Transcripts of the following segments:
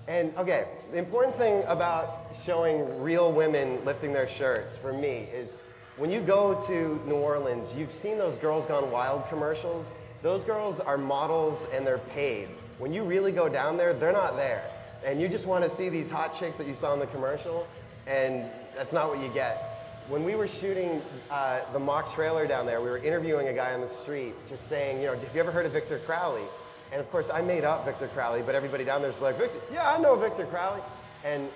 And okay, the important thing about showing real women lifting their shirts for me is when you go to New Orleans, you've seen those Girls Gone Wild commercials. Those girls are models and they're paid. When you really go down there, they're not there. And you just want to see these hot chicks that you saw in the commercial, and that's not what you get. When we were shooting the mock trailer down there, we were interviewing a guy on the street just saying, you know, have you ever heard of Victor Crowley? And of course, I made up Victor Crowley, but everybody down there's like, Victor, yeah, I know Victor Crowley. And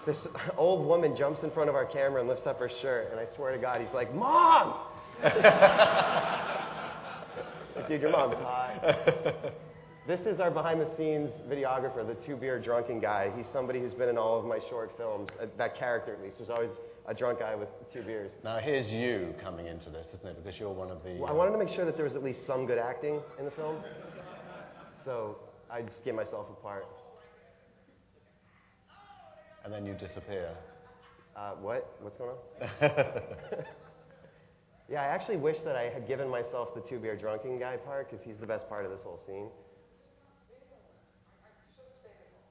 this old woman jumps in front of our camera and lifts up her shirt, and I swear to God, he's like, Mom! Dude, your mom's hot. This is our behind-the-scenes videographer, the two-beer drunken guy. He's somebody who's been in all of my short films, that character at least. There's always a drunk guy with 2 beers. Now, here's you coming into this, isn't it? Because you're one of the... Well, I wanted to make sure that there was at least some good acting in the film. So I just gave myself a part. And then you disappear. What? What's going on? Yeah, I actually wish that I had given myself the two-beer drunken guy part, because he's the best part of this whole scene.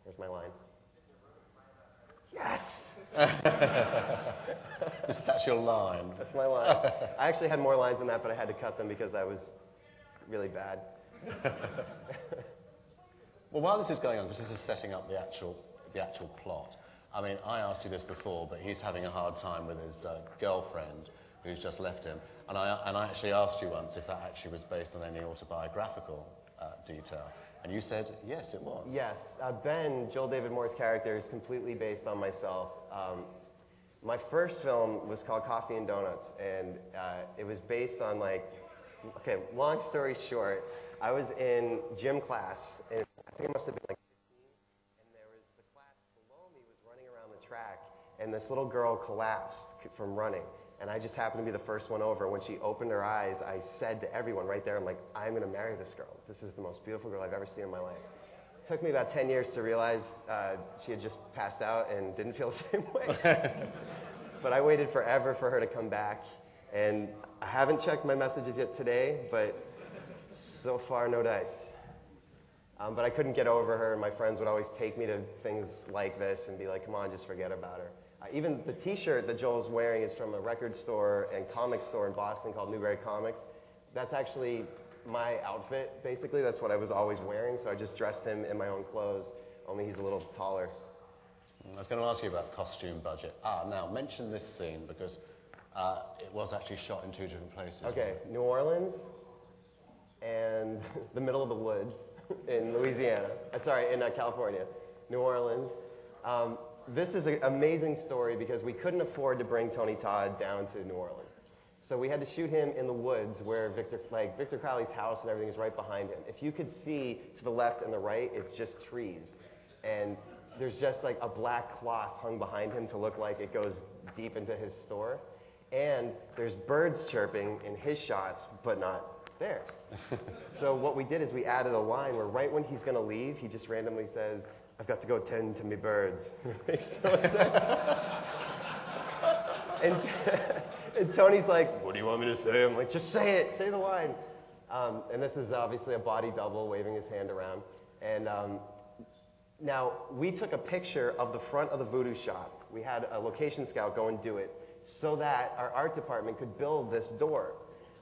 There's my line. Yes! That's your line. That's my line. I actually had more lines than that, but I had to cut them because I was really bad. Well, while this is going on, because this is setting up the actual plot, I mean, I asked you this before, but he's having a hard time with his girlfriend who's just left him. And I actually asked you once if that actually was based on any autobiographical detail. And you said, yes, it was. Yes. Ben, Joel David Moore's character, is completely based on myself. My first film was called Coffee and Donuts, and it was based on, like, okay, long story short, I was in gym class, and I think it must have been like 15, and there was the class below me was running around the track, and this little girl collapsed from running, and I just happened to be the first one over. When she opened her eyes, I said to everyone right there, I'm like, I'm going to marry this girl. This is the most beautiful girl I've ever seen in my life. It took me about 10 years to realize she had just passed out and didn't feel the same way. But I waited forever for her to come back, and I haven't checked my messages yet today, but so far, no dice. But I couldn't get over her, and my friends would always take me to things like this and be like, come on, just forget about her. Even the t-shirt that Joel's wearing is from a record store and comic store in Boston called Newberry Comics. That's actually my outfit, basically. That's what I was always wearing, so I just dressed him in my own clothes, only he's a little taller. I was going to ask you about costume budget. Now, mention this scene, because it was actually shot in 2 different places. Okay, New Orleans and the middle of the woods in Louisiana. Sorry, in California. New Orleans. This is an amazing story because we couldn't afford to bring Tony Todd down to New Orleans. So we had to shoot him in the woods where Victor Crowley's house and everything is right behind him. If you could see to the left and the right, it's just trees. And there's just like a black cloth hung behind him to look like it goes deep into his store. And there's birds chirping in his shots, but not theirs. So what we did is we added a line where right when he's going to leave, he just randomly says, I've got to go tend to me birds. Makes no sense. And Tony's like, what do you want me to say? I'm like, just say it, say the line. And this is obviously a body double waving his hand around. And now we took a picture of the front of the voodoo shop. We had a location scout go and do it so that our art department could build this door.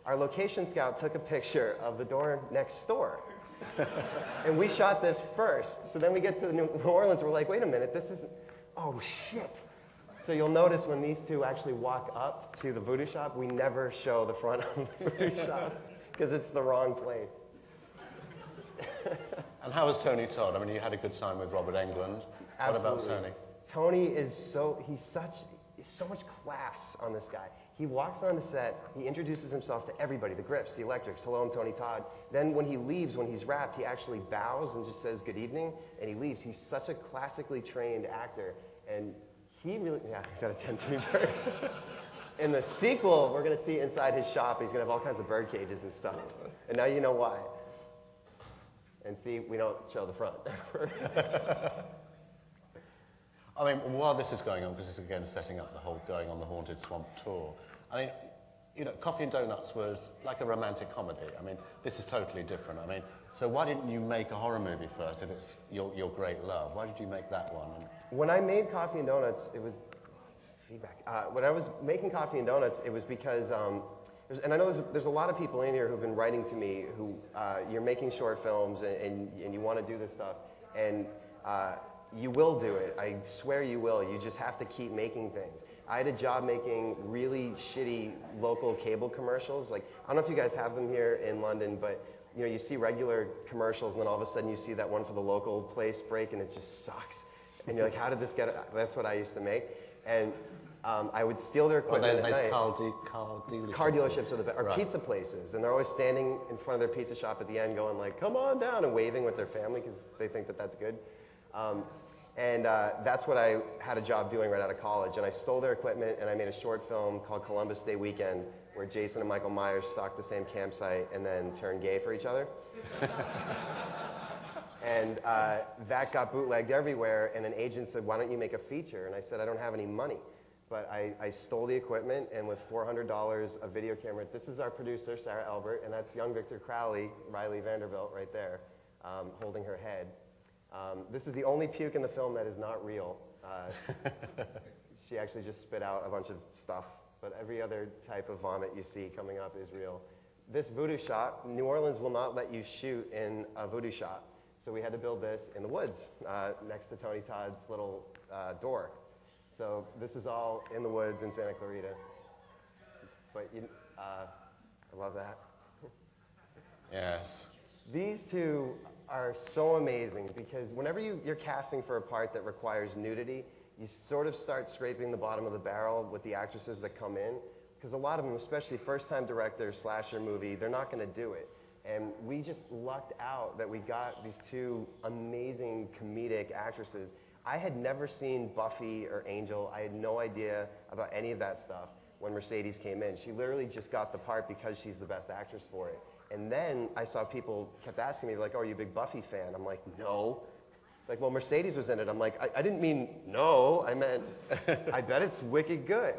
Our location scout took a picture of the door next door. And we shot this first. So then we get to New Orleans, we're like, wait a minute, this isn't, oh shit. So you'll notice when these two actually walk up to the voodoo shop, we never show the front of the voodoo shop because it's the wrong place. And how was Tony Todd? I mean, you had a good time with Robert Englund. Absolutely. What about Tony? Tony is so much class on this guy. He walks on the set, he introduces himself to everybody, the Griffs, the Electrics, hello, I'm Tony Todd. Then when he leaves, when he's wrapped, he actually bows and just says good evening, and he leaves. He's such a classically trained actor, and he really, yeah, got a 10 to me bird. In the sequel, we're going to see inside his shop, he's going to have all kinds of bird cages and stuff. And now you know why. And see, we don't show the front. I mean, while this is going on, because it's again setting up the whole going on the Haunted Swamp tour, I mean, you know, Coffee and Donuts was like a romantic comedy. I mean, this is totally different. I mean, so why didn't you make a horror movie first if it's your great love? Why did you make that one? When I made Coffee and Donuts, it was feedback. When I was making Coffee and Donuts, it was because, and I know there's a lot of people in here who've been writing to me who you're making short films and you want to do this stuff, and you will do it. I swear you will. You just have to keep making things. I had a job making really shitty local cable commercials. Like, I don't know if you guys have them here in London, but you know, you see regular commercials, and then all of a sudden you see that one for the local place break, and it just sucks. And you're like, how did this get? That's what I used to make. And I would steal their equipment at night. Car dealerships are the best, or pizza places, and they're always standing in front of their pizza shop at the end, going like, "Come on down," and waving with their family because they think that that's good. And that's what I had a job doing right out of college. And I stole their equipment, and I made a short film called Columbus Day Weekend, where Jason and Michael Myers stalked the same campsite and then turned gay for each other. And that got bootlegged everywhere, and an agent said, "Why don't you make a feature?" And I said, "I don't have any money." But I stole the equipment, and with $400, a video camera. This is our producer, Sarah Elbert, and that's young Victor Crowley, Riley Vanderbilt, right there, holding her head. This is the only puke in the film that is not real. She actually just spit out a bunch of stuff, but every other type of vomit you see coming up is real. This voodoo shop, New Orleans will not let you shoot in a voodoo shop, so we had to build this in the woods next to Tony Todd's little door. So this is all in the woods in Santa Clarita. But I love that. Yes. These two are so amazing because whenever you're casting for a part that requires nudity, you sort of start scraping the bottom of the barrel with the actresses that come in. Because a lot of them, especially first-time directors, slasher movie, they're not going to do it. And we just lucked out that we got these two amazing comedic actresses. I had never seen Buffy or Angel. I had no idea about any of that stuff when Mercedes came in. She literally just got the part because she's the best actress for it. And then I saw people kept asking me, like, "Oh, are you a big Buffy fan?" I'm like, "No." Like, "Well, Mercedes was in it." I'm like, I didn't mean no. I meant, I bet it's wicked good.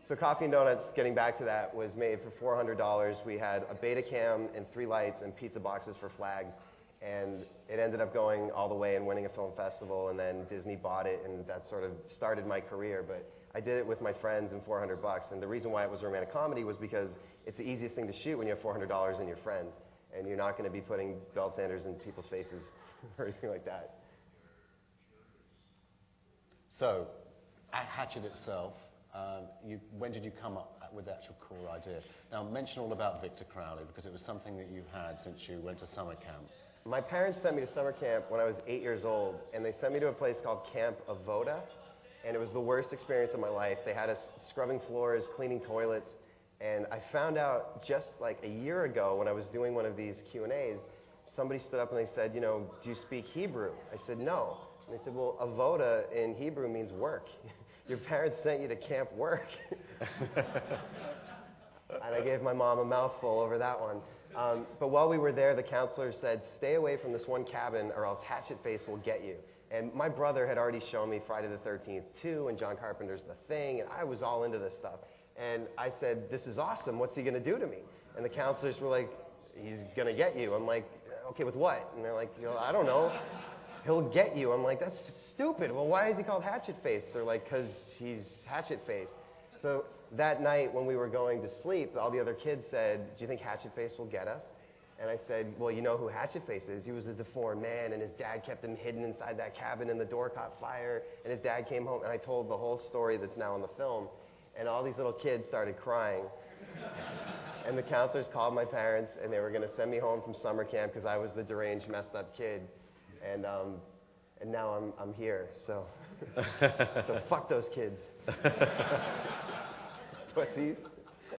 So Coffee and Donuts, getting back to that, was made for $400. We had a Betacam and 3 lights and pizza boxes for flags. And it ended up going all the way and winning a film festival, and then Disney bought it, and that sort of started my career. But I did it with my friends and $400. And the reason why it was a romantic comedy was because it's the easiest thing to shoot when you have $400 and your friends. And you're not going to be putting belt sanders in people's faces or anything like that. So, at Hatchet itself, when did you come up with the actual core idea? Now, mention all about Victor Crowley, because it was something that you've had since you went to summer camp. My parents sent me to summer camp when I was 8 years old, and they sent me to a place called Camp Avoda, and it was the worst experience of my life. They had us scrubbing floors, cleaning toilets, and I found out just like a year ago when I was doing one of these Q&As, somebody stood up and they said, "You know, do you speak Hebrew?" I said, "No." And they said, "Well, Avoda in Hebrew means work. Your parents sent you to camp work." And I gave my mom a mouthful over that one. But while we were there, the counselor said, "Stay away from this one cabin or else Hatchet Face will get you." And my brother had already shown me Friday the 13th 2 and John Carpenter's The Thing, and I was all into this stuff. And I said, "This is awesome. What's he going to do to me?" And the counselors were like, "He's going to get you." I'm like, "Okay, with what?" And they're like, "I don't know. He'll get you." I'm like, "That's stupid. Well, why is he called Hatchet Face?" They're like, "Because he's Hatchet Face." So that night when we were going to sleep, all the other kids said, "Do you think Hatchet Face will get us?" And I said, "Well, you know who Hatchet Face is. He was a deformed man, and his dad kept him hidden inside that cabin, and the door caught fire, and his dad came home." And I told the whole story that's now in the film, and all these little kids started crying. And the counselors called my parents, and they were going to send me home from summer camp because I was the deranged, messed up kid. And now I'm here, so so fuck those kids. Pussies.